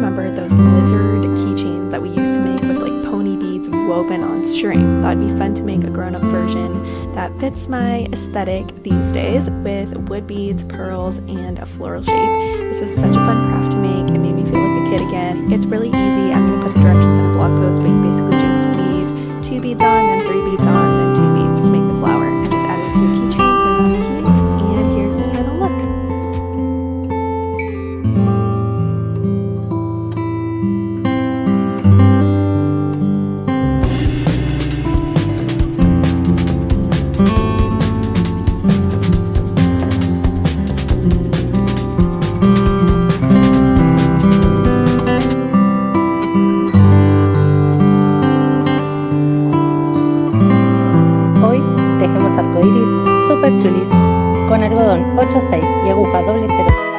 remember those lizard keychains that we used to make with like pony beads woven on string. Thought it'd be fun to make a grown-up version that fits my aesthetic these days with wood beads, pearls, and a floral shape. This was such a fun craft to make. It made me feel like a kid again. It's really easy. I'm going to put the directions in a blog post, but you basically just weave 2 beads on, then 3 beads on, then 2 beads to make the flower, and just add it to a keychain, put it on the keys, and here's the final look. Tejemos arcoíris super chulis con algodón 8/6 y aguja 00